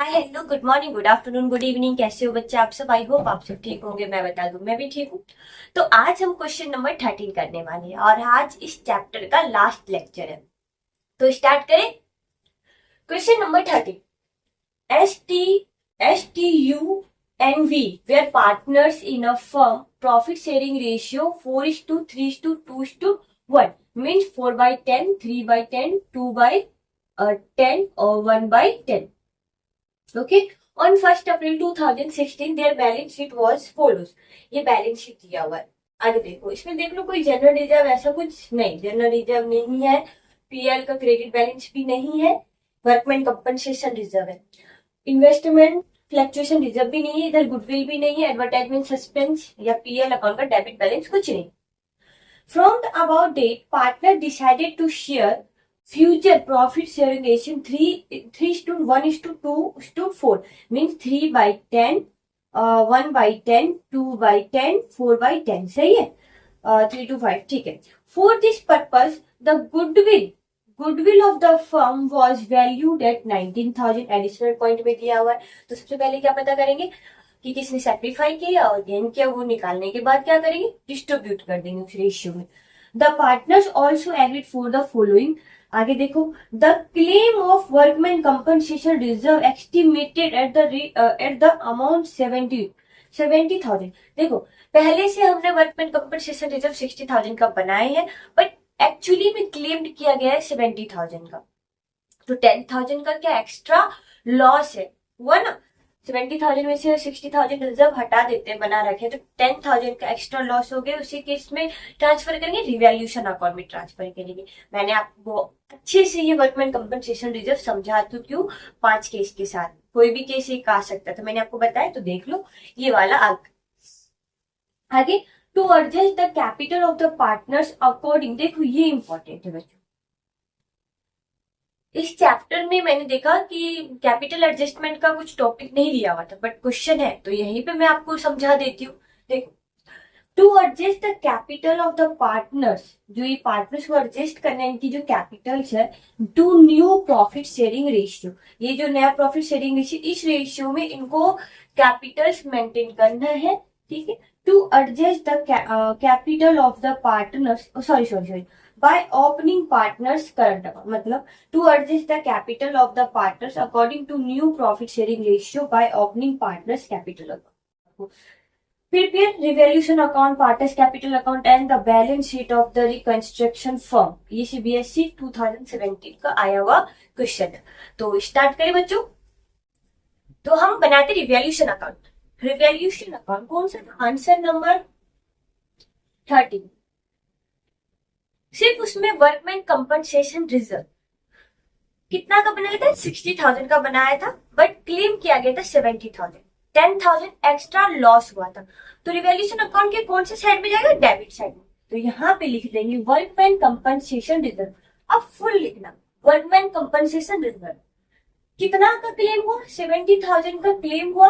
Hi hello good morning good afternoon good evening, कैसे हो बच्चे आप सब। आई होप आप सब ठीक होंगे। मैं बता दूं मैं भी ठीक हूँ। तो आज हम क्वेश्चन नंबर 13 करने वाले हैं और आज इस चैप्टर का लास्ट लेक्चर है। तो स्टार्ट करें। Question number 13। STU and V were partners in a firm. Profit sharing ratio 4:3:2:1 means 4/10, 3/10, 2/10 or 1/10. Okay. On 1st April 2016 their balance sheet was follows. ये बैलेंस शीट दिया हुआ है। आगे देखो, इसमें देख लो कोई जनरल रिजर्व ऐसा कुछ नहीं, जनरल रिजर्व नहीं है, पीएल का क्रेडिट बैलेंस भी नहीं है, वर्कमैन कंपनसेशन रिजर्व है, इन्वेस्टमेंट फ्लक्चुएशन रिजर्व भी नहीं है, इधर गुडविल भी नहीं है, एडवर्टाइजमेंट सस्पेंस या पीएल अकाउंट का डेबिट बैलेंस कुछ नहीं। From the about date partner decided to share future profit sharing ratio 3:1:2:4 means 3/10, 1/10, 2/10, 4/10 सही है। 3 to 5 ठीक है। For this purpose the goodwill of the firm was valued at 19,000। Additional point में दिया हुआ है। तो सबसे पहले क्या पता करेंगे कि किसने सेक्रीफाई किया और गेन किया, वो निकालने के बाद क्या करेंगे, डिस्ट्रीब्यूट कर देंगे उस रेशियो में। The partners also agreed for the following. आगे देखो, the claim of workman compensation reserve estimated at the amount 70,000। देखो, पहले से हमने वर्कमैन कंपनसेशन रिजर्व 60,000 का बनाए हैं, बट एक्चुअली में क्लेम्ड किया गया है 70,000 का। तो 10,000 का क्या एक्स्ट्रा लॉस है, हुआ ना। 70,000 में से 60,000 रिजर्व हटा देते हैं, बना रखे, तो 10,000 का एक्स्ट्रा लॉस हो गया। उसी केस में ट्रांसफर करेंगे, रिवैल्यूएशन अकाउंट में ट्रांसफर करेंगे। मैंने आपको अच्छे से ये वर्कमैन कंपनसेशन रिजर्व समझा तो क्यों, 5 केस के साथ, कोई भी केस एक आ सकता है, तो मैंने आपको बताया, तो देख लो ये वाला आगे। To adjust the capital of the partners according, देखो ये इंपॉर्टेंट है बच्चों। इस चैप्टर में मैंने देखा कि कैपिटल एडजस्टमेंट का कुछ टॉपिक नहीं दिया हुआ था, बट क्वेश्चन है, तो यहीं पे मैं आपको समझा देती हूँ। देखो, to adjust the capital of the partners, जो ये पार्टनर्स को एडजस्ट करने इनकी जो कैपिटल्स है, to new profit sharing ratio, ये जो नया प्रॉफिट शेयरिंग रेशियो, इस रेशियो में इनको कैपिटल्स मेंटेन करना है, ठीक है। To adjust the capital of the partners, sorry by opening partners current account, मतलब to adjust the capital of the partners according to new profit sharing ratio by opening partners capital account. Prepare revaluation account, partners capital account and the balance sheet of the reconstruction firm। ये CBSE 2017 का आया हुआ question है। तो start करें बच्चों। तो हम बनाते रिवैल्यूएशन अकाउंट। रिवैल्यूएशन अकाउंट कौन सा, आंसर नंबर 13। सिर्फ उसमें वर्कमैन कंपनसेशन रिजर्व कितना का बनाया था, 60,000 का बनाया था, बट क्लेम किया गया था 70,000। 10,000 एक्स्ट्रा लॉस हुआ था। तो रिवैल्यूएशन अकाउंट के कौन से साइड में जाएगा, डेबिट साइड में। तो यहाँ पे लिख देंगे वर्कमैन कंपनसेशन रिजर्व। अब फुल लिखना, वर्कमैन कंपनसेशन रिजर्व कितना का क्लेम हुआ, 70,000 का क्लेम हुआ।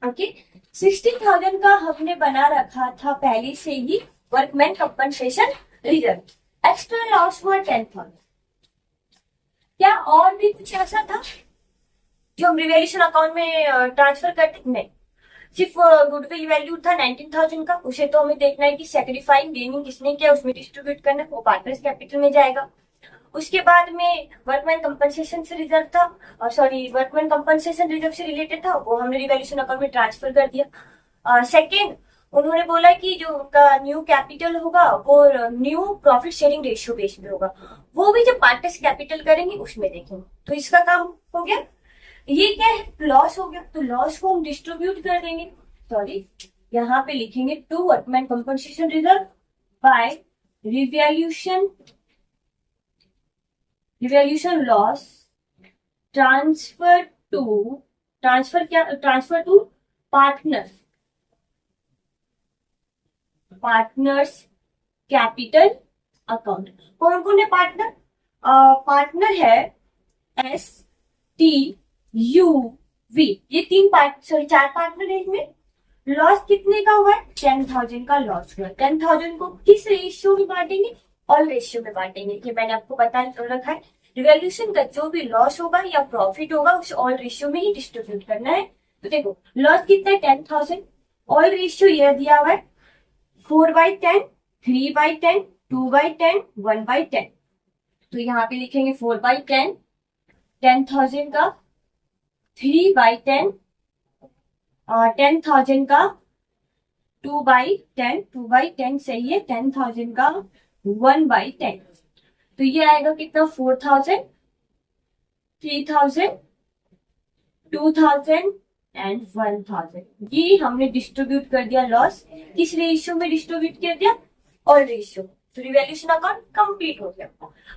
ओके, 60,000 का हमने बना रखा था पहले से ही workman compensation reserve. Extra loss हुआ 10,000। क्या और भी कुछ ऐसा था जो हम रिवैल्यूएशन अकाउंट में ट्रांसफर करते, नहीं। सिर्फ गुडविल वैल्यू था 19,000 का, उसे तो हमें देखना है कि सेक्रीफाइंग गेनिंग किसने किया, उसमें डिस्ट्रीब्यूट करना, वो पार्टनर्स कैपिटल में जाएगा। उसके बाद में वर्कमैन कंपनसेशन से रिजर्व था, वर्कमैन कंपनसेशन रिजर्व से रिलेटेड था, वो हमने रिवैल्यूएशन अकाउंट में ट्रांसफर कर दिया। सेकेंड, उन्होंने बोला कि जो उनका न्यू कैपिटल होगा वो new profit sharing ratio base पे होगा, वो भी जब पार्टनर्स कैपिटल करेंगे उसमें देखेंगे। तो इसका काम हो गया। ये क्या है, लॉस हो गया, तो लॉस को हम डिस्ट्रीब्यूट कर देंगे। यहाँ पे लिखेंगे to workman compensation reserve by revaluation loss transfer to partners capital account. कौन कौन है पार्टनर, पार्टनर है STUV, ये 4 पार्टनर है। इसमें लॉस कितने का हुआ है, 10,000 का लॉस हुआ। 10,000 को किस रेशियो में बांटेंगे, ऑल रेशियो में बांटेंगे, ये मैंने आपको बता रखा है। रिवैल्यूएशन का जो भी लॉस होगा या प्रॉफिट होगा उसे ऑल रेशियो में ही डिस्ट्रीब्यूट करना है। तो देखो लॉस कितना है 10,000, ऑल रेशियो यह दिया हुआ है 4/10, 3/10, 2/10, 1/10। तो यहाँ पे लिखेंगे 4/10, 10,000 का 3/10, 10,000 का 2/10, 2/10 सही है, 10,000 का 1/10। तो ये आएगा कितना 4,000, 3,000, 2,000 एंड 1,000। ये हमने डिस्ट्रीब्यूट कर दिया लॉस, किस रेशियो में डिस्ट्रीब्यूट कर दिया, ऑल रेशियो। तो रिवैल्यूएशन अकाउंट कंप्लीट हो गया।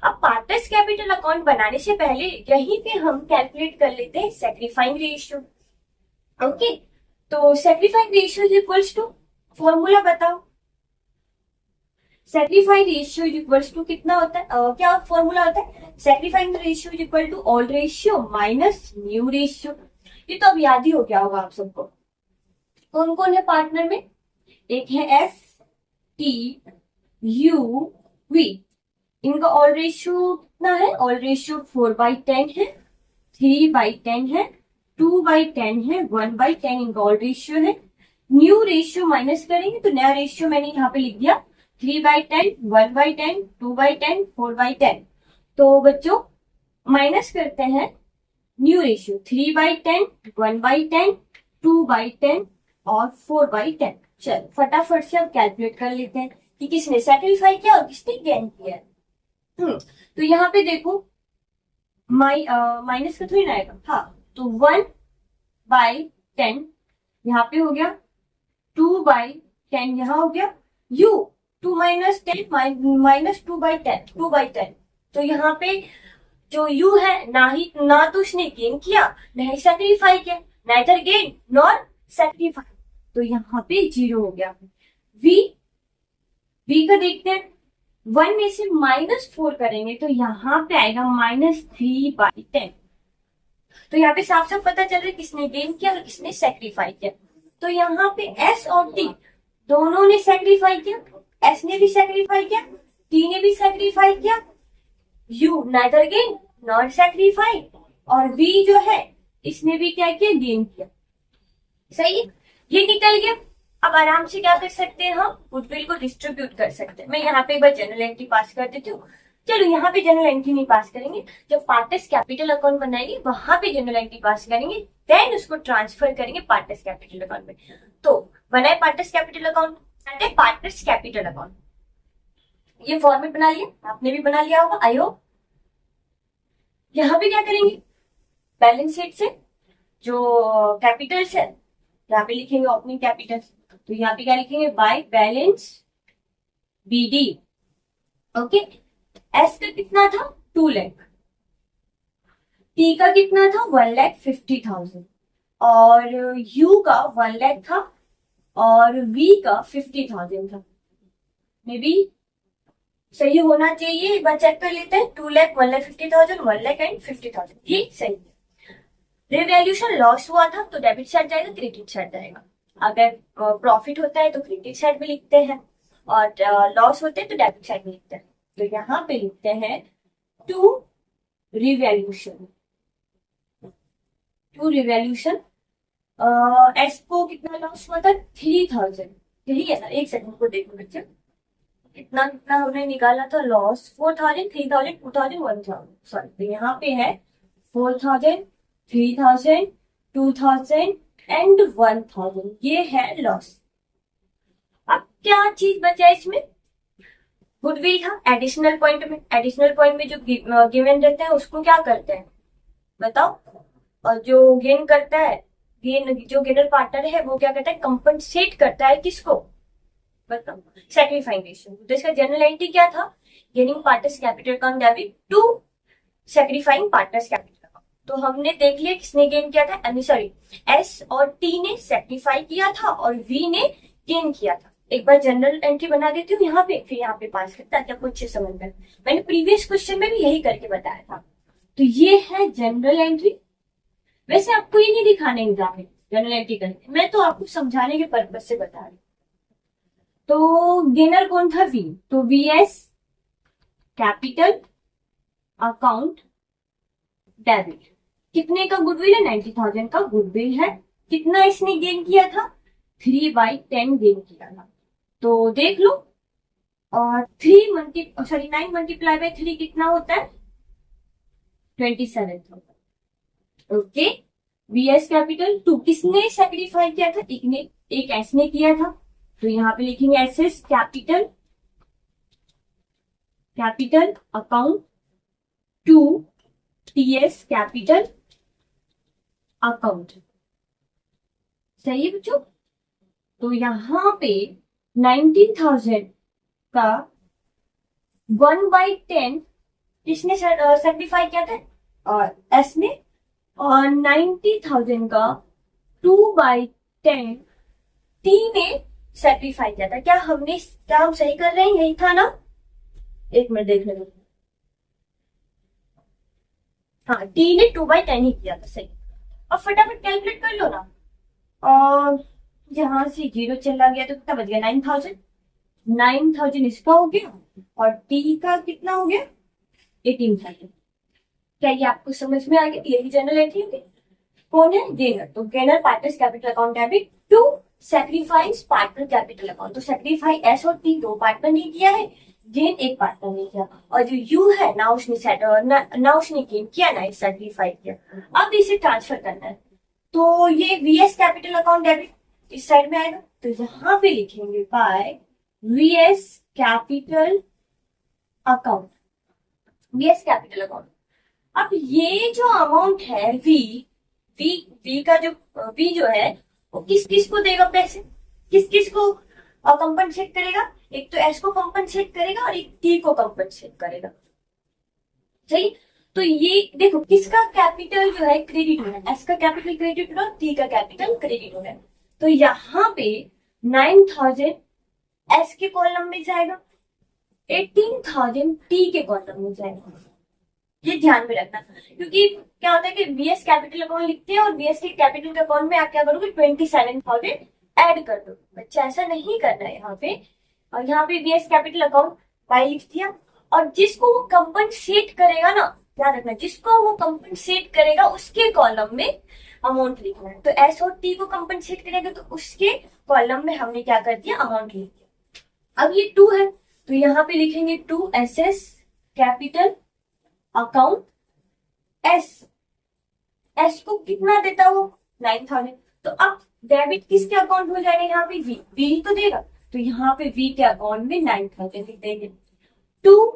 अब पार्टनर्स कैपिटल अकाउंट बनाने से पहले यहीं पे हम कैलकुलेट कर लेते हैं सैक्रिफाइंग रेशियो। ओके, तो sacrificing ratio is equals to, formula बताओ। Sacrificing ratio is equals to कितना होता है, क्या फॉर्मूला होता है, sacrificing ratio is equal to old ratio minus new ratio. ये तो अब याद ही हो गया होगा आप सबको। कौन कौन है पार्टनर में, एक है एस टी यू वी, इनका ऑल रेशियो कितना है, ऑल रेशियो 4/10 है, 3/10 है, 2/10 है, 1/10 इनका ऑल रेशियो है। न्यू रेशियो माइनस करेंगे तो नया रेशियो मैंने यहाँ पे लिख दिया 3/10, 1/10, 2/10, 4/10। तो बच्चों माइनस करते हैं न्यू रेशियो 3/10, 1/10, 2/10 और 4/10। चलो फटाफट से अब कैलकुलेट कर लेते हैं कि किसने सैक्रिफाई किया और किसने गेन किया। तो यहाँ पे देखो माइनस का थोड़ी ना आएगा, हाँ, तो 1/10 यहाँ पे हो गया, 2/10 यहाँ हो गया, u 2 - 10 माइनस 2/10, 2/10। तो यहाँ पे जो u है ना तो उसने गेन किया ना ही सैक्रिफाई किया, नाइदर गेन नॉर सैक्रिफाई, तो यहाँ पे 0 हो गया। v का देखते हैं, 1 में से -4 करेंगे तो यहाँ पे आएगा -3/10। तो यहाँ पे साफ साफ पता चल रहा है किसने गेन किया और किसने सैक्रिफाई किया। तो यहाँ पे S और T दोनों ने सैक्रिफाई किया, S ने भी सैक्रिफाई किया, T ने भी सैक्रिफाई किया, U neither gain not sacrifice, और V जो है इसने भी क्या किया, गेन किया। सही, ये निकल गया। अब आराम से क्या कर सकते हैं, हम गुडविल को डिस्ट्रीब्यूट कर सकते हैं। मैं यहाँ पे एक बार जनरल एंट्री पास कर देती हूँ। चलो यहाँ पे जनरल एंट्री नहीं पास करेंगे, जब पार्टनर्स कैपिटल अकाउंट बनाएंगे वहां पे जनरल एंट्री पास करेंगे, देन उसको ट्रांसफर करेंगे पार्टनर्स कैपिटल अकाउंट में। तो बनाए partners capital account, partners capital account, ये फॉर्मेट बना लिया, आपने भी बना लिया होगा आई होप। यहाँ पे क्या करेंगे, बैलेंस शीट से जो कैपिटल है यहाँ पे लिखेंगे ओपनिंग कैपिटल, तो यहाँ पे क्या लिखेंगे, by balance BD. Okay, S का कितना था 2 लाख, टी का कितना था 1,50,000 और यू का 1 लाख था और वी का 50,000 था। मे बी सही होना चाहिए, एक बार चेक कर लेते हैं। 2 लाख, 1,50,000, 1 लाख एंड 50,000, ये सही है। रिवैल्यूएशन लॉस हुआ था तो डेबिट साइड जाएगा, क्रेडिट साइड जाएगा। अगर प्रॉफिट होता है तो क्रेडिट साइड में लिखते हैं और लॉस होते हैं तो डेबिट साइड में लिखते हैं। तो यहाँ पे लिखते हैं to revaluation, to revaluation. S को कितना लॉस हुआ था 3,000, यही है ना, एक सेकंड को देखो बच्चे, कितना कितना हमने निकाला था लॉस, 4,000, 3,000, 2,000, 1,000, सॉरी, तो यहाँ पे है 4,000, 3,000, 2,000 एंड 1,000, ये है लॉस। अब क्या चीज बचा इसमें, गुडविल था एडिशनल पॉइंट में, एडिशनल पॉइंट में जो गिवन रहते हैं उसको क्या करते हैं बताओ, और जो गेन करता है, गेन जो गेनर पार्टनर है वो क्या करता है, कंपनसेट करता है किसको बताओ, सैक्रिफाइंग रेशियो। तो इसका जनरल एंट्री क्या था, gaining partners capital account debit to sacrificing partners capital account. तो हमने देख लिया किसने गेन किया था, सॉरी एस और टी ने सैक्रिफाई किया था और वी ने गेन किया था। एक बार जनरल एंट्री बना देती हूँ यहाँ पे, फिर यहाँ पे पास करता है, ताकि अच्छे समझ में। मैंने प्रीवियस क्वेश्चन में भी यही करके बताया था। तो ये है जनरल एंट्री। वैसे आपको ये नहीं दिखाने एग्जाम में जनरल एंट्री करके, मैं तो आपको समझाने के पर्पज से बता रही। तो गेनर कौन था, वी, तो V S capital account debit. कितने का गुडविल है? 90,000 का गुडविल है। कितना इसने गेन किया था? 3/10 गेन किया था। तो देख लो, और 9 मल्टीप्लाई बाय 3 कितना होता है? 27,000। ओके। वीएस कैपिटल 2 किसने सेक्रीफाई किया था? एक एस ने किया था। तो यहाँ पे लिखेंगे S's capital account 2 T's capital account. सही है बच्चों? तो यहाँ पे 19,000 का 1/10 किसने सेक्रीफाई किया था? और एस ने। और 90,000 का 2/10 टी ने सेक्रीफाई किया था। क्या हम सही कर रहे हैं? यही था ना? एक मिनट देख लेंगे। हाँ, टी ने 2/10 ही किया था। सही। अब फटाफट कैलकुलेट कर लो ना। और यहां से 0 चला गया तो कितना बच गया? 9,000 इसका हो गया, और टी का कितना हो गया? 18,000। क्या ये आपको समझ में आ गया? यही जनरल एंट्री होगी। कौन है? गेनर। तो gainer partners capital account debit to sacrifice partner capital account. तो सैक्रिफाई एस और टी 2 पार्टनर ने किया है, गेन एक पार्टनर ने किया। और जो यू है ना उसने गेन किया ना सैक्रिफाई किया। अब इसे ट्रांसफर करना है, तो ये वीएस कैपिटल अकाउंट डेबिट इस साइड में आएगा। तो यहाँ पे लिखेंगे by V's capital account, V's capital account. अब ये जो अमाउंट है वी का वी जो है वो किस किस को देगा पैसे? किस किस को कंपनसेट करेगा? एक तो एस को कंपनसेट करेगा और एक टी को कंपनसेट करेगा। सही। तो ये देखो किसका कैपिटल जो है क्रेडिट हो रहा है? एस का कैपिटल क्रेडिट हो रहा है, टी का कैपिटल क्रेडिट हो रहा है। तो यहाँ पे 9,000 एस के कॉलम में जाएगा, 18,000 टी के कॉलम में जाएगा। ये ध्यान में रखना, क्योंकि क्या होता है कि वीएस कैपिटल अकाउंट लिखते हैं और वीएस के कैपिटल अकाउंट में आप क्या करोगे? 27,000 ऐड कर दो। बच्चा ऐसा नहीं करना है यहाँ पे। और यहाँ पे वीएस कैपिटल अकाउंट बाय लिख दिया, और जिसको वो कंपनसेट करेगा ना, ध्यान रखना, जिसको वो कंपनसेट करेगा उसके कॉलम में अमाउंट लिखना है। तो एस और टी को कंपनसेट करेगा तो उसके कॉलम में हमने क्या कर दिया? अमाउंट लिख दिया। अब ये 2 है तो यहाँ पे लिखेंगे 2 एसएस कैपिटल अकाउंट एस को कितना देता वो? 9,000। तो अब डेबिट किसके अकाउंट हो जाएगा? यहाँ पे वी तो देगा, तो यहाँ पे वी के अकाउंट में 9,000 लिख देंगे। 2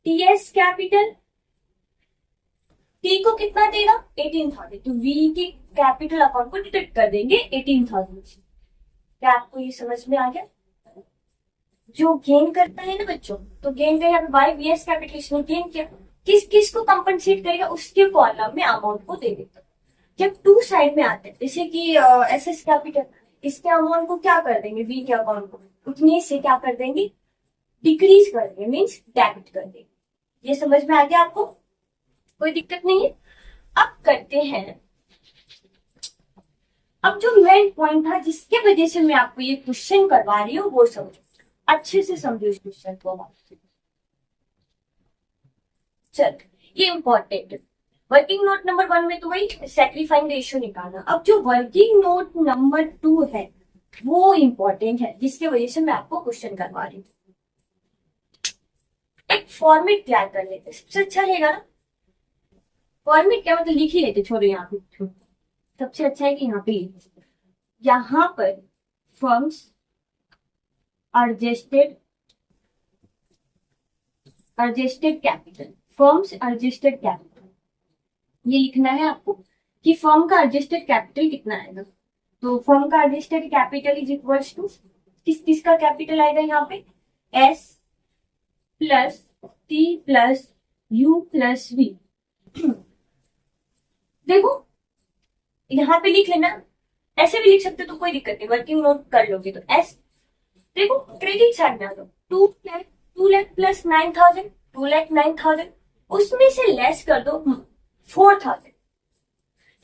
टीएस कैपिटल, टी को कितना देगा? 18,000। तो वी के कैपिटल अकाउंट को डिडक्ट कर देंगे 18,000 से। क्या आपको ये समझ में आ गया? जो गेन करता है ना बच्चों, तो गेन का यहाँ पे बाय वीएस कैपिटल इसने गेन किया, किस किस को कंपनसेट करेगा? उसके कॉलम में अमाउंट को दे देगा। जब 2 साइड में आते हैं, जैसे कि एसएस कैपिटल, इसके अमाउंट को क्या कर देंगे? वी के अकाउंट को उतने से क्या कर देंगे? डिक्रीज कर देंगे, मीन्स डेबिट कर देंगे। ये समझ में आ गया आपको? कोई दिक्कत नहीं है। अब करते हैं, अब जो मेन पॉइंट था जिसके वजह से मैं आपको ये क्वेश्चन करवा रही हूँ वो समझो, अच्छे से समझो इस क्वेश्चन को। चल, ये इंपॉर्टेंट है। वर्किंग नोट नंबर 1 में तो वही सैक्रिफाइंग रेशियो निकालना। अब जो वर्किंग नोट नंबर 2 है वो इंपॉर्टेंट है, जिसकी वजह से मैं आपको क्वेश्चन करवा रही हूँ। एक फॉर्मेट तैयार कर लेते, सबसे अच्छा रहेगा ना। फॉर्मेट क्या मतलब? लिख ही लेते, छोड़ो यहाँ पे, सबसे अच्छा है कि यहाँ पे यहाँ पर firms adjusted capital, firms adjusted capital ये लिखना है आपको कि फर्म का एडजस्टेड कैपिटल कितना आएगा। तो फर्म का adjusted capital is equals to किसका कैपिटल आएगा? यहाँ पे S plus T plus U plus V. देखो यहाँ पे लिख लेना, ऐसे भी लिख सकते तो कोई दिक्कत नहीं, वर्किंग नोट कर लोगे तो एस। देखो क्रेडिट साइड में आ दो, 2 लाख प्लस 9,000, 2,09,000, उसमें से लेस कर दो 4,000।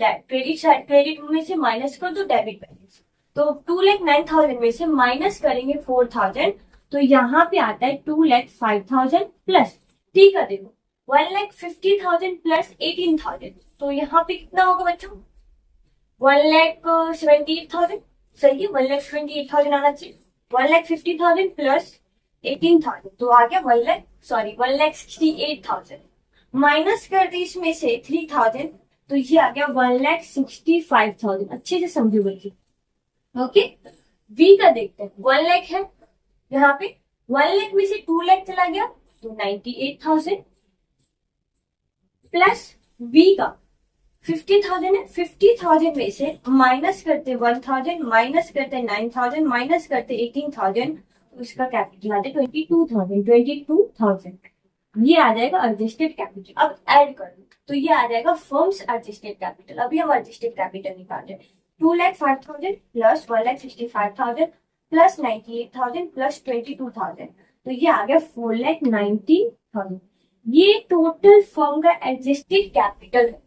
क्रेडिट साइड, क्रेडिट में से माइनस कर दो डेबिट बैलेंस। तो 2,09,000 में से माइनस करेंगे 4,000, तो यहाँ पे आता है 2,05,000 प्लस टी का। देखो 1,50,000 प्लस 18,000, तो यहाँ पे कितना होगा बच्चों? 1,78,000, सही है, 1,78,000 आना चाहिए। 1,50,000 प्लस 18,000, तो आ गया 1,68,000। माइनस कर दी इसमें से 3,000, तो ये आ गया 1,65,000। अच्छे से समझो बच्चे, ओके। वी का देखते हैं, 1,00,000 है यहाँ पे, 1,00,000 में से 2,00,000 चला गया तो 98,000, प्लस वी का 50,000 है, 50,000 में से माइनस करते 1,000, माइनस करते 9,000, माइनस करते 18,000, तो इसका कैपिटल आता है 22,000। ये आ जाएगा एडजस्टेड कैपिटल। अब ऐड कर दो तो ये आ जाएगा फर्म्स एडजस्टेड कैपिटल। अभी हम एडजस्टेड कैपिटल निकाल रहे हैं। 2,05,000 प्लस 1,65,000 प्लस 98,000 प्लस 22,000, तो ये आ गया 4,90,000। ये टोटल फर्म का एडजस्टेड कैपिटल है।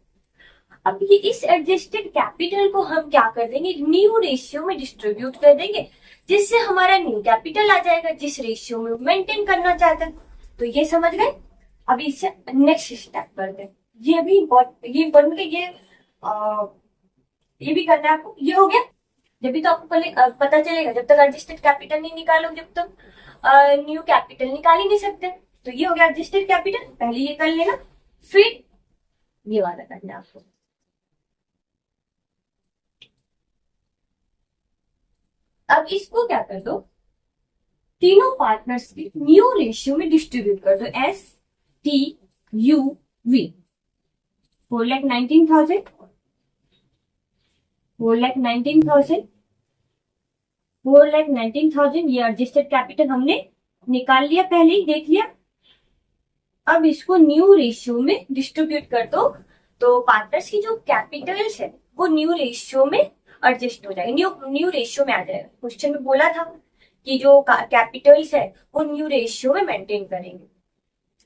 अब ये इस एडजस्टेड कैपिटल को हम क्या कर देंगे, न्यू रेशियो में डिस्ट्रीब्यूट कर देंगे, जिससे हमारा न्यू कैपिटल आ जाएगा जिस रेशियो में मेंटेन करना चाहते हैं। तो ये समझ गए। अभी इससे नेक्स्ट स्टेप करते हैं। ये भी ये इम्पोर्टेंट है, ये भी करना है आपको। ये हो गया। जब भी तो आपको पता चलेगा, जब तक एडजस्टेड कैपिटल नहीं निकालोगे जब तक न्यू कैपिटल निकाल ही नहीं सकते। तो ये हो गया एडजस्टेड कैपिटल। पहले ये कर लेना, फिर ये वाला करना है आपको। अब इसको क्या कर दो, तीनों पार्टनर्स की न्यू रेशियो में डिस्ट्रीब्यूट कर दो, एस टी यू वी। 4,19,000, 4,19,000, 4,19,000, ये एडजस्टेड कैपिटल हमने निकाल लिया, पहले ही देख लिया। अब इसको न्यू रेशियो में डिस्ट्रीब्यूट कर दो, तो पार्टनर्स की जो कैपिटल्स है वो न्यू रेशियो में एडजस्ट हो जाएगा, न्यू रेशियो में आ जाएगा। क्वेश्चन में बोला था कि जो कैपिटल्स है वो न्यू रेशियो में मेंटेन करेंगे।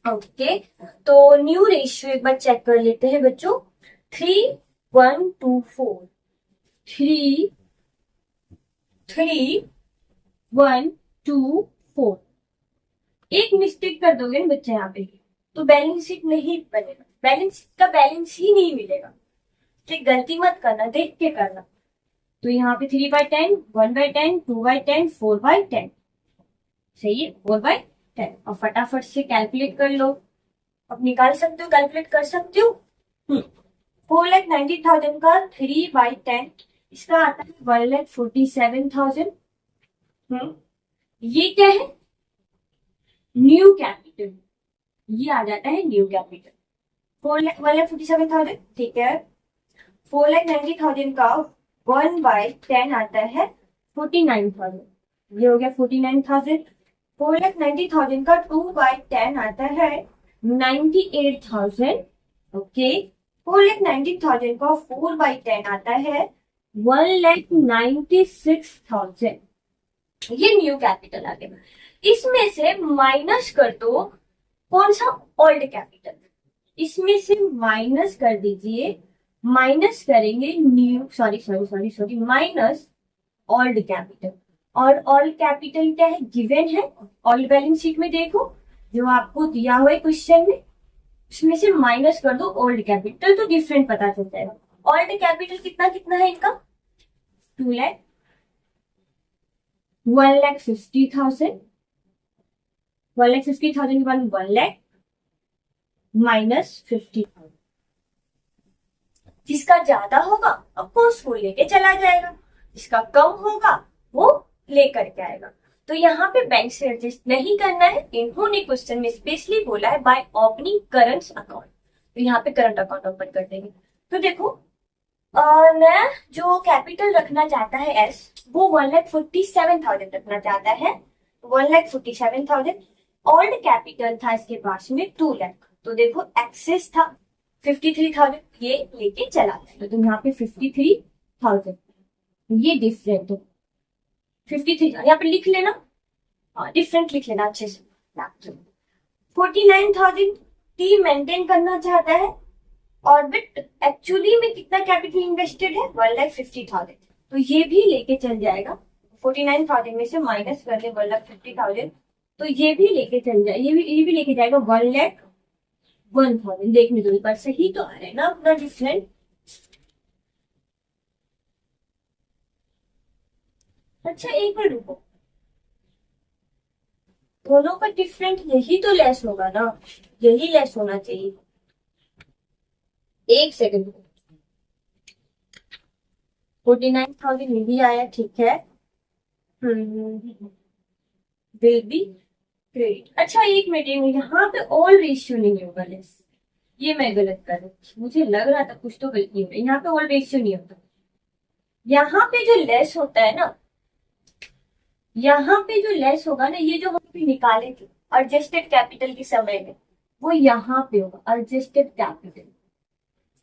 ओके, तो न्यू रेशियो एक बार चेक कर लेते हैं बच्चों। 3:1:4, 3:1:4। एक मिस्टेक कर दोगे ना बच्चे यहाँ पे, तो बैलेंस शीट नहीं बनेगा, बैलेंस शीट का बैलेंस ही नहीं मिलेगा। तो गलती मत करना, देख के करना। तो यहाँ पे 3/10, 1/10, 2/10, 4/10, सही है, 4/10। और फटाफट से कैलकुलेट कर लो। अब निकाल सकते हो, कैलकुलेट कर सकते हो। 4,90,000 का 3/10, इसका आता है 1,47,000। ये क्या है, न्यू कैपिटल, ये आ जाता है न्यू कैपिटल। 1,47,000, ठीक है। 4,90,000 का 1/10 आता है 49,000, ये हो गया 49,000। 4,90,000 का 2/10 आता है 98,000। ओके, 4,90,000 का 4/10 आता है 1,96,000। ये न्यू कैपिटल आ गया। इसमें से माइनस कर दो कौन सा, ओल्ड कैपिटल। इसमें से माइनस कर दीजिए, माइनस करेंगे new, sorry minus old capital. और ओल्ड कैपिटल क्या है, गिवन है। ओल्ड बैलेंस शीट में देखो जो आपको दिया हुआ है क्वेश्चन में, इसमें से माइनस कर दो ओल्ड कैपिटल, तो डिफरेंट पता चल जाएगा। ओल्ड कैपिटल कितना कितना है इनका, 2,00,000, 1,50,000, 1,50,000 के बाद 1,00,000 माइनस 50,000। जिसका ज्यादा होगा ऑफकोर्स वो लेके चला जाएगा, जिसका कम होगा वो लेकर के आएगा। तो यहाँ पे बैंक से एडजस्ट नहीं करना है। इन्होंने क्वेश्चन में स्पेशली बोला है बाय ओपनिंग करंट अकाउंट, तो यहाँ पे करंट अकाउंट ओपन कर देंगे। तो देखो नया जो कैपिटल रखना चाहता है एस, वो 1,47,000 रखना चाहता है, 1,47,000। ओल्ड कैपिटल था इसके पास में 2,00,000, तो देखो एक्सेस था 53,000, ये लेके चला गया। तो यहाँ पे 53,000, ये डिफरेंट है 53,000, यहाँ पे लिख लेना, डिफरेंट लिख लेना अच्छे से। 49,000 टी मेंटेन करना चाहता है, और बट एक्चुअली में कितना कैपिटल इन्वेस्टेड है, 1,50,000, तो ये भी लेके चल जाएगा। 49,000 में से माइनस कर दे 1,50,000, तो ये भी लेके चल जाए, ये भी लेके जाएगा 1,00,000 1000। देखने दो एक बार, सही तो आ रहा है ना अपना डिफरेंट। अच्छा एक मिनट रुको, दोनों का डिफरेंट यही तो लेस होगा ना, यही लेस होना चाहिए। एक सेकंड, 49,000 यही आया, ठीक है। Will be credit. अच्छा एक मिनट, यहाँ पे ऑल रेशियो नहीं होगा लेस, ये मैं गलत कर रही हूँ, मुझे लग रहा था कुछ तो गलती हो रही है। यहाँ पे ऑल रेशियो नहीं होता, यहाँ पे जो लेस होता है ना, यहाँ पे जो लेस होगा ना, ये जो हम अभी निकाले थे एडजस्टेड कैपिटल के समय में, वो यहाँ पे होगा एडजस्टेड कैपिटल।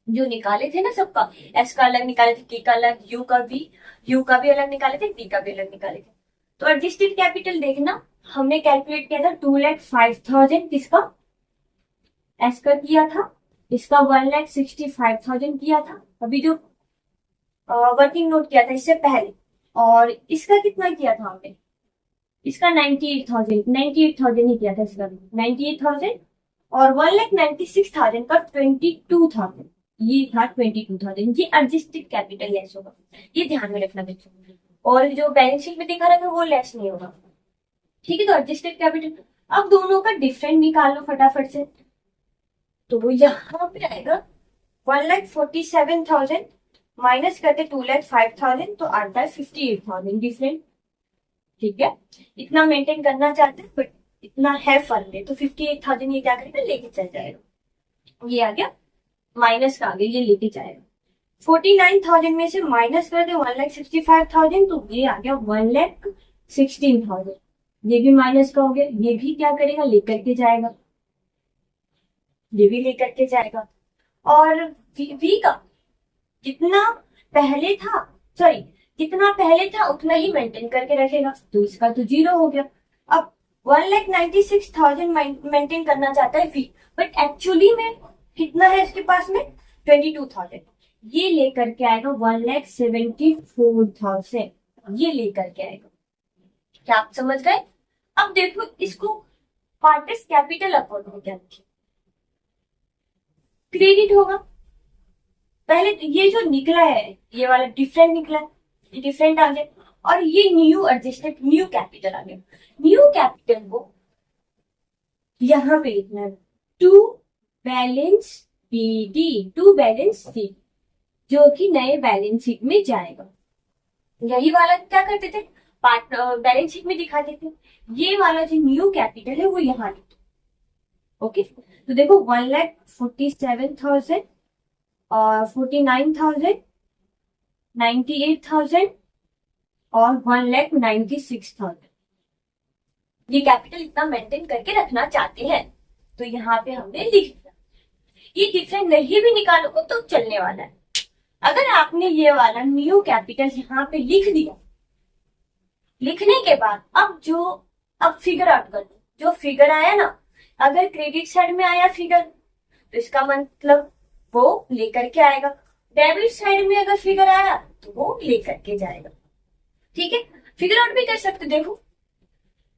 जो निकाले थे ना सबका, एस का अलग निकाले थे, टी का अलग, यू का भी अलग निकाले थे, टी का भी अलग निकाले थे। तो एडजस्टेड कैपिटल देखना, हमने कैलकुलेट किया था 2,05,000 किसका, एस का किया था, इसका 1,65,000 किया था अभी जो वर्किंग नोट किया था इससे पहले, और इसका कितना किया था हमने, इसका 98,000 ही किया था इसका, 98,000 और 1,96,000 का 22,000, ये था 22,000। ये एडजस्टेड कैपिटल लेस होगा, ये ध्यान में रखना बच्चों। और जो बैलेंस शीट में दिखा रहा है वो लेस नहीं होगा, ठीक है। तो एडजस्टेड कैपिटल, अब दोनों का डिफरेंट निकाल लो फटाफट से। तो वो यहाँ पे आएगा 1,47,000 माइनस करते 2,05,000, तो आता है 58,000 डिफरेंट, ठीक है। इतना मेंटेन करना चाहते हैं बट इतना है फर्क है, तो 58,000 ये क्या करेगा, लेके चल जाएगा। ये आ गया माइनस का, आगे ये लेके जाएगा। 49,000 में से माइनस कर दे 1,65,000, तो ये आ गया 1,16,000। ये भी माइनस का हो गया, ये भी क्या करेगा, लेकर के जाएगा, ये भी लेकर के जाएगा। और वी का जितना पहले था, सॉरी जितना पहले था उतना ही मेंटेन करके रखेगा, तो इसका तो 0 हो गया। अब 1,96,000 मेंटेन करना चाहता है वी, बट एक्चुअली में कितना है इसके पास में, 22,000। ये लेकर के आएगा 1,74,000, ये लेकर के आएगा। क्या आप समझ गए? अब देखो इसको पार्टिस कैपिटल अकाउंट में क्या लिखे, क्रेडिट होगा। पहले तो ये जो निकला है ये वाला डिफरेंट निकला, ये डिफरेंट आ गया, और ये न्यू एडजस्टेड न्यू कैपिटल आ गया। न्यू कैपिटल को यहां पे लिखना है to balance PD, to balance C, जो कि नए बैलेंस शीट में जाएगा। यही वाला क्या करते थे, पार्ट बैलेंस शीट में दिखाते थे। ये वाला जो न्यू कैपिटल है वो यहाँ लिखते, ओके। तो देखो 1,47,000 और 49,000, 98,000 और 1,96,000, ये कैपिटल इतना मेंटेन करके रखना चाहते हैं, तो यहाँ पे हमने लिख दिया। ये डिफरेंट नहीं भी निकालोगे तो चलने वाला है। अगर आपने ये वाला न्यू कैपिटल यहाँ पे लिख दिया, लिखने के बाद अब फिगर आउट कर दो, जो फिगर आया ना, अगर क्रेडिट साइड में आया फिगर तो इसका मतलब वो लेकर के आएगा, डेबिट साइड में अगर फिगर आया तो वो लेकर के जाएगा, ठीक है। फिगर आउट भी कर सकते, देखो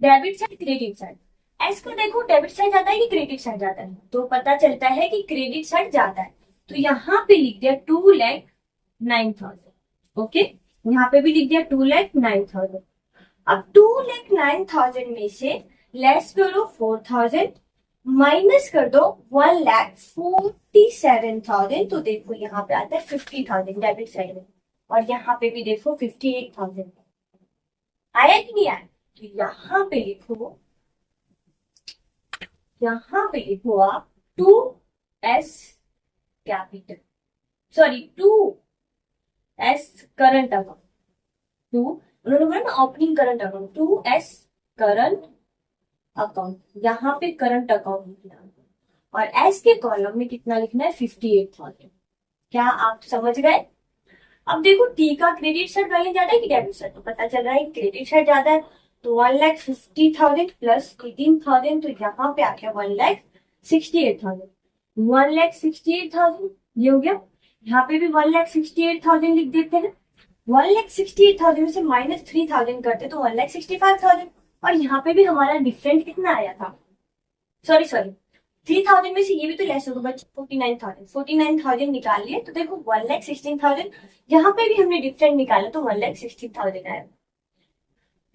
debit side credit side, S को देखो डेबिट साइड जाता है कि क्रेडिट साइड जाता है, तो पता चलता है कि क्रेडिट साइड जाता है, तो यहाँ पे लिख दिया 2,09,000, ओके। यहाँ पे भी लिख दिया 2,09,000। अब 2,09,000 में से लेस करो 4,000, माइनस कर दो 1,47,000, तो देखो यहाँ पे आता है 50,000 डेबिट साइड में, और यहाँ पे भी देखो 58,000 आया कि नहीं आया। तो यहाँ पे लिखो आप 2S capital, sorry 2S current account, उन्होंने बोला ना opening current account, 2S current account, यहाँ पे करंट अकाउंट लिखना, और एस के कॉलम में कितना लिखना है, 58,000। क्या आप समझ गए? अब देखो टी का क्रेडिट साइड वैल्यू ज्यादा है कि डेबिट साइड, तो पता चल रहा है क्रेडिट साइड ज्यादा है, तो 1,50,000 प्लस 18,000, तो यहाँ पे आ गया 1,68,000। 1,68,000 ये हो गया, यहाँ पे भी 1,68,000 लिख देते हैं। 1,68,000 में से माइनस 3,000 करते तो 1,65,000, और यहाँ पे भी हमारा डिफरेंट कितना आया था, सॉरी 3,000 में से ये भी तो लेस होगा बच्चे, 49,000 निकाल लिए तो देखो 1,16,000, यहाँ पे भी हमने डिफरेंट निकाला तो 1,16,000 आया।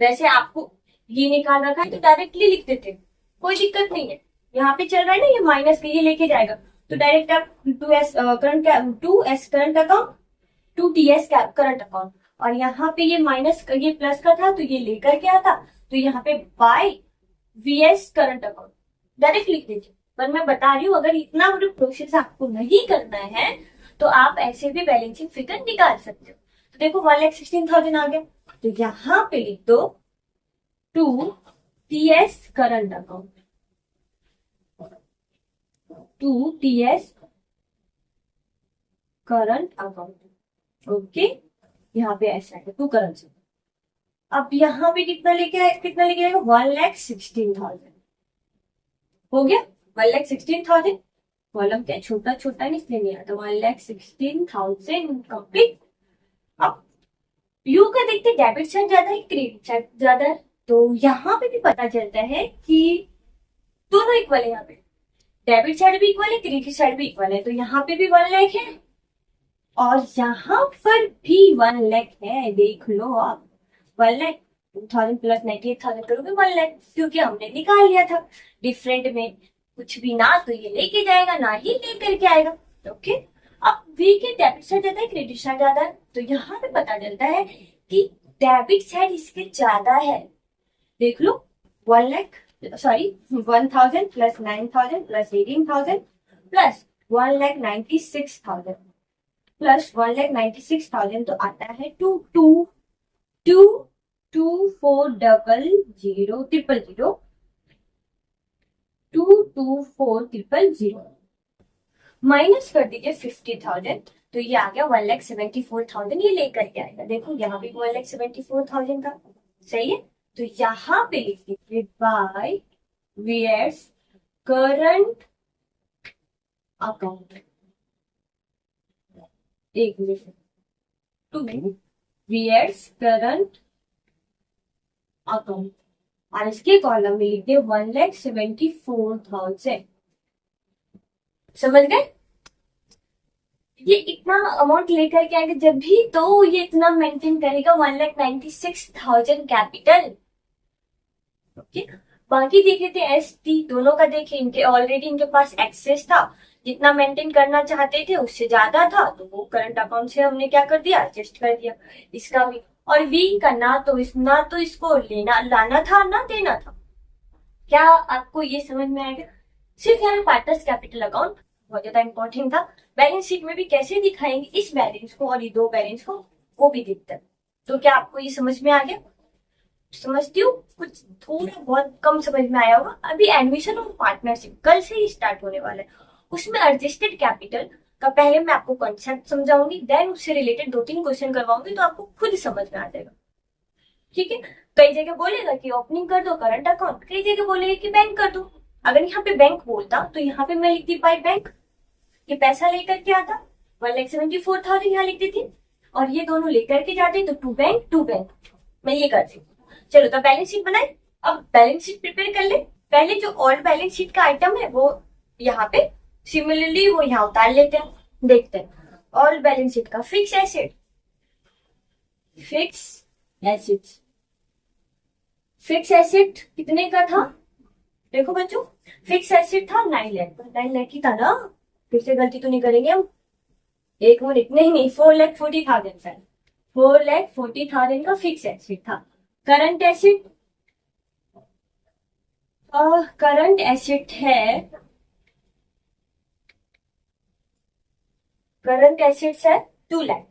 वैसे आपको ये निकाल रखा है तो डायरेक्टली लिख देते, कोई दिक्कत नहीं है। यहाँ पे चल रहा है ना ये माइनस के, ये लेके जाएगा तो डायरेक्ट आप 2s current 2s current account 2ts current account, और यहाँ पे ये माइनस ये प्लस का था तो ये लेकर के आता, तो यहाँ पे by vs current account direct लिख दीजिए। पर मैं बता रही हूँ अगर इतना बड़ा प्रोसेस आपको नहीं करना है तो आप ऐसे भी बैलेंसिंग फिगर निकाल सकते हो। तो देखो 1,16,000 आ गया, तो यहाँ पे लिख दो 2ts current account, 2ts current account. Okay, यहाँ पे ऐसा है 2 करंट। अब यहाँ पे कितना लेके आएगा 1,16,000 हो गया। 1,16,000 कॉलम क्या छोटा छोटा नहीं इसलिए नहीं आता, 1,16,000 कंप्लीट। अब यू का देखते डेबिट साइड ज्यादा है क्रेडिट साइड ज्यादा है, तो यहाँ पे भी पता चलता है कि दोनों इक्वल है। यहाँ पे डेबिट साइड भी इक्वल है, क्रेडिट साइड भी इक्वल है, तो यहाँ पे भी 1 लाख है और यहाँ पर भी 1 लाख है। देख लो आप 1 लाख 2,000 प्लस 98,000 करोगे 1 लाख, क्योंकि हमने निकाल लिया था डिफरेंट में। कुछ भी ना तो ये लेके जाएगा ना ही लेकर के आएगा। ओके, अब वी के डेबिट साइड ज्यादा है क्रेडिट साइड ज्यादा है, तो यहाँ पे पता चलता है कि डेबिट साइड इसके ज्यादा है। देख लो 1 lakh 1,000 plus 9,000 plus 18,000 plus 1,96,000 plus 1,96,000 तो आता है 224,000 224,000 माइनस कर दीजिए 50,000 तो ये आ गया 1,74,000, ये लेकर के आएगा। देखो यहाँ पे 1,74,000 का सही है, तो यहाँ पे लिख दीजिए बाय vs करंट अकाउंट। एक मिनट, 2 vs करंट अकाउंट और इसके कॉलम में लिख दिए 1,74,000। समझ गए? ये इतना अमाउंट लेकर के आएगा जब भी तो ये इतना मेंटेन करेगा 1,96,000 कैपिटल। ओके, बाकी देख लेते हैं एस टी दोनों का। देखे इनके ऑलरेडी इनके पास एक्सेस था, जितना मेंटेन करना चाहते थे उससे ज्यादा था, तो वो करंट अकाउंट से हमने क्या कर दिया एडजस्ट कर दिया। इसका भी और वी का ना तो इसको लेना लाना था ना देना था। क्या आपको ये समझ में आएगा? सिर्फ यहाँ पार्टनर्स कैपिटल अकाउंट बहुत ज्यादा इंपॉर्टेंट था। बैलेंस शीट में भी कैसे दिखाएंगे इस बैलेंस को और ये 2 बैलेंस को, वो भी दिखता है। तो क्या आपको ये समझ में आ गया? समझती हूँ कुछ थोड़ा बहुत कम समझ में आया होगा। अभी एडमिशन और पार्टनरशिप कल से ही स्टार्ट होने वाला है, उसमें एडजस्टेड कैपिटल का पहले मैं आपको कॉन्सेप्ट समझाऊंगी, देन उससे रिलेटेड 2-3 क्वेश्चन करवाऊंगी, तो आपको खुद समझ में आ जाएगा। ठीक है, कई जगह बोलेगा कि ओपनिंग कर दो करंट अकाउंट, कई जगह बोलेगा कि बैंक कर दो। अगर यहाँ पे बैंक बोलता तो यहाँ पे मैं लिखती बाय बैंक, ये पैसा लेकर के आता 1,74,000 यहाँ लिख देती, और ये दोनों लेकर के जाते तो टू बैंक मैं ये करती। चलो तो बैलेंस शीट बनाए। अब बैलेंस शीट प्रिपेयर कर ले। पहले जो ओल्ड बैलेंस शीट का आइटम है वो यहाँ पे सिमिलरली वो यहाँ उतार लेते हैं। देखते हैं ओल्ड बैलेंस शीट का फिक्स एसेट कितने का था? देखो बच्चों, फिक्स एसेट था 9 लाख, 9 लाख ही था ना, फिर से गलती तो नहीं करेंगे हम। एक मिनट, नहीं 4,40,000 4,40,000 का फिक्स एसेट था। करंट एसेट है, करंट एसेट्स है 2 लाख,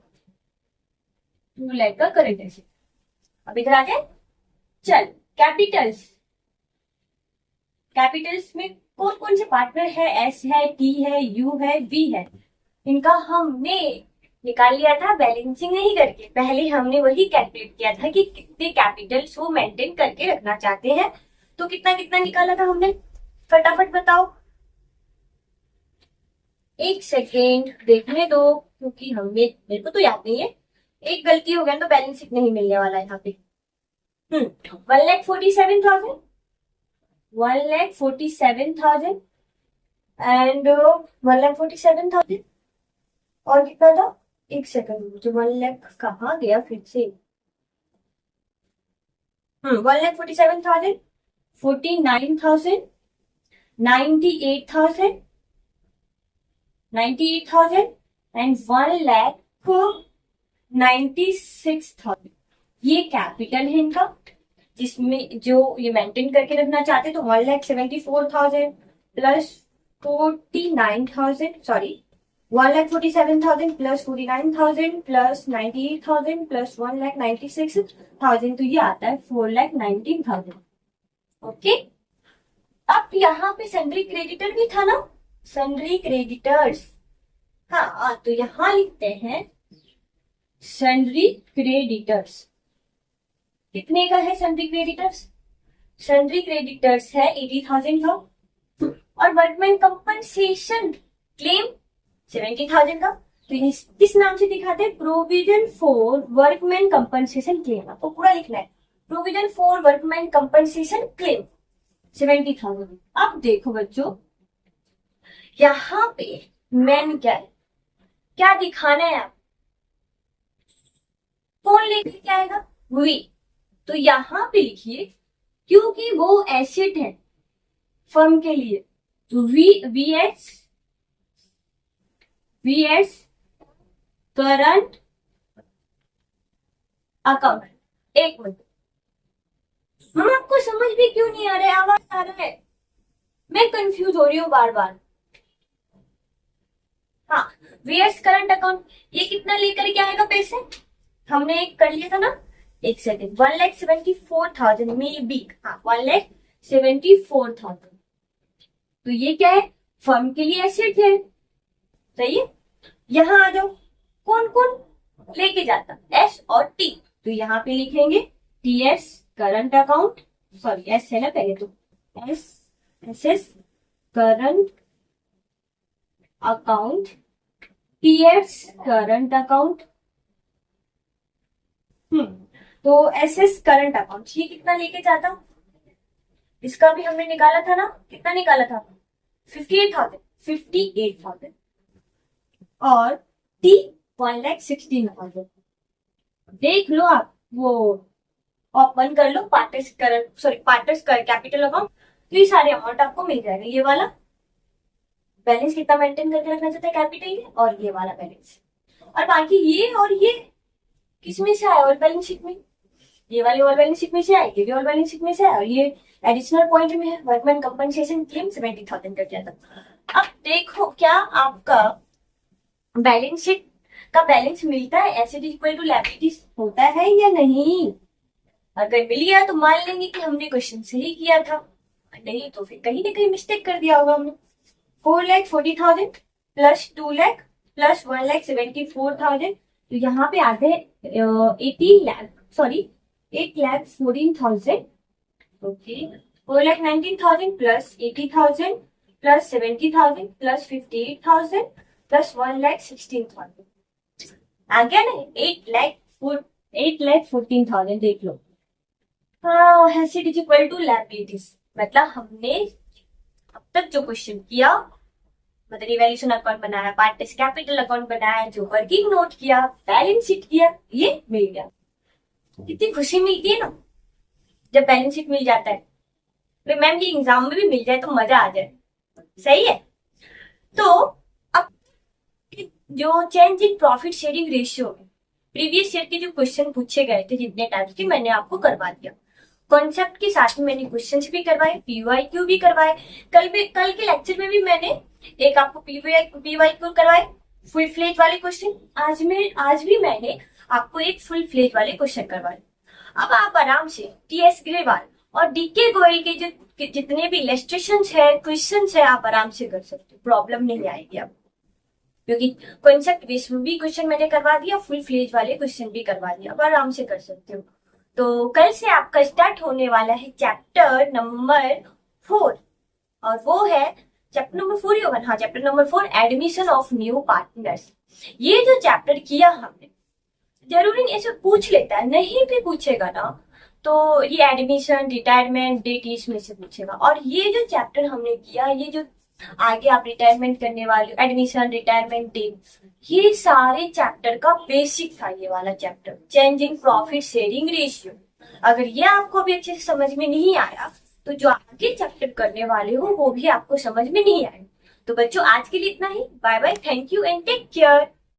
2 लाख का करंट एसेट। अब इधर आ जाए, चल कैपिटल्स में कौन कौन से पार्टनर है? एस है, टी है, यू है, वी है। इनका हमने निकाल लिया था बैलेंसिंग नहीं करके, पहले हमने वही कैलकुलेट किया था कि कितने कैपिटल्स वो मेंटेन करके रखना चाहते हैं। तो कितना कितना निकाला था हमने, फटाफट बताओ। एक सेकेंड देखने दो, क्योंकि मेरे को तो याद नहीं है। एक गलती हो गया तो बैलेंस शीट नहीं मिलने वाला है यहाँ पे। 1,47,000 एंड 1,47,000 और कितना था, एक सेकंड, मुझे 1,00,000 कहाँ गया फिर से। 1,47,000, 49,000, 98,000, 98,000 एंड 1,96,000। ये कैपिटल है इनका, जिसमें जो ये मेंटेन करके रखना चाहते तो 1,74,000 plus 49,000, sorry 1,47,000 plus 49,000 plus 98,000 plus 1,96,000, तो ये आता है 4,19,000। ओके, अब यहाँ पे सन्ड्री क्रेडिटर भी था ना, सन्ड्री क्रेडिटर्स। हाँ, तो यहाँ लिखते हैं सन्ड्री क्रेडिटर्स। कितने का है सन्ड्री क्रेडिटर्स? सन्ड्री क्रेडिटर्स है 80,000 का, और वर्कमैन कंपनसेशन क्लेम 70,000 का। तो ये किस नाम से दिखाते हैं? Provision for workman compensation claim. आपको पूरा लिखना है, provision for workman compensation claim 70,000। अब देखो बच्चों, यहाँ पे मैन क्या है, क्या दिखाना है आप, कौन लेके क्या आएगा? वी। तो यहाँ पे लिखिए, क्योंकि वो एसेट है फर्म के लिए, तो वी एस करंट अकाउंट। एक मिनट, हम आपको समझ भी क्यों नहीं आ रहा है? आवाज आ रहा है? मैं कंफ्यूज हो रही हूँ बार बार। हाँ, वीएस करंट अकाउंट, ये कितना लेकर के आएगा पैसे? हमने एक कर लिया था ना, एक सेकेंड, 1,74,000 मे बी, हाँ 1,74,000। तो ये क्या है? फर्म के लिए एसेट है, सही है। यहाँ आ जाओ, कौन कौन लेके जाता? एस और टी। तो यहाँ पे लिखेंगे T S current account, sorry S है ना पहले, तो S S current account, T S current account. तो एस एस करंट अकाउंट, ये कितना लेके जाता? इसका भी हमने निकाला था ना, कितना निकाला था? 58,000 और टी 1,16,000। देख लो आप, वो ओपन कर लो पार्टर्स करंट, सॉरी पार्टर्स कैपिटल अकाउंट, तो ये सारे अमाउंट आपको मिल जाएगा। ये वाला बैलेंस कितना मेंटेन करके रखना चाहते हैं कैपिटल के, और ये वाला बैलेंस, और बाकी ये और ये किसमें से आया? और बैलेंस शीट में। ये वाली और बैलेंस शीट में से आए, ये भी और बैलेंस शीट में से आया, और ये एडिशनल पॉइंट में है, वर्कमैन कंपनसेशन क्लेम 70,000 कर जाता। अब देखो, क्या आपका बैलेंस शीट का बैलेंस मिलता है एसेट इक्वल टू लायबिलिटीज होता है या नहीं? अगर मिल गया तो मान लेंगे कि हमने क्वेश्चन सही किया था, नहीं तो फिर कहीं ना कहीं मिस्टेक कर दिया होगा हमने। 4,40,000 प्लस 2 लाख प्लस 1,74,000, तो यहाँ पे आते हैं 80 lakh, sorry 8,14,000। Okay, 4,19,000 plus 80,000 plus 70,000 plus 58,000 plus 1,16,000 आ गया ना, 8,14,000। देख लो, हाँ, asset is equal to liabilities. मतलब हमने अब तक जो क्वेश्चन किया, मतलब रिवैल्यूएशन अकाउंट बनाया, पार्टनर्स कैपिटल अकाउंट बनाया, जो वर्किंग नोट किया, बैलेंस शीट किया, ये मिल गया। कितनी खुशी मिलती है ना जब बैलेंस शीट मिल जाता है। तो मैम ये एग्जाम में भी मिल जाए तो मजा आ जाए, सही है। तो अब जो change in profit sharing ratio, previous year के जो क्वेश्चन पूछे गए थे जितने टाइप्स के, मैंने आपको करवा दिया। कॉन्सेप्ट के साथ में मैंने क्वेश्चन भी करवाए, पीवाईक्यू भी करवाए। कल के लेक्चर में भी मैंने एक आपको पीवाईक्यू करवाए, फुल फ्लेज वाले क्वेश्चन। आज भी मैंने आपको एक फुल फ्लेज वाले क्वेश्चन करवाए। अब आप आराम से टीएस ग्रेवाल और डीके गोयल के जो जितने भी इलस्ट्रेशन है, क्वेश्चन है, आप आराम से कर सकते हो, प्रॉब्लम नहीं आएगी आप, क्योंकि कॉन्सेप्ट बेस्ड भी क्वेश्चन मैंने करवा दिया, फुल फ्लेज वाले क्वेश्चन भी करवा दिया, अब आराम से कर सकते हो। तो कल से आपका स्टार्ट होने वाला है चैप्टर नंबर 4, और वो है चैप्टर नंबर 4 ही होगा। हाँ, chapter number 4, admission of new partners. ये जो चैप्टर किया हमने, जरूरी नहीं ऐसे पूछ लेता है, नहीं भी पूछेगा ना तो ये एडमिशन, रिटायरमेंट डेट इसमें से पूछेगा। और ये जो चैप्टर हमने किया, ये जो आगे आप रिटायरमेंट करने वाले हो, एडमिशन, रिटायरमेंट डेट, ये सारे चैप्टर का बेसिक था ये वाला chapter, changing profit sharing ratio. अगर ये आपको अभी अच्छे से समझ में नहीं आया तो जो आगे चैप्टर करने वाले हो वो भी आपको समझ में नहीं आएगा। तो बच्चों आज के लिए इतना ही। Bye bye, thank you and take care.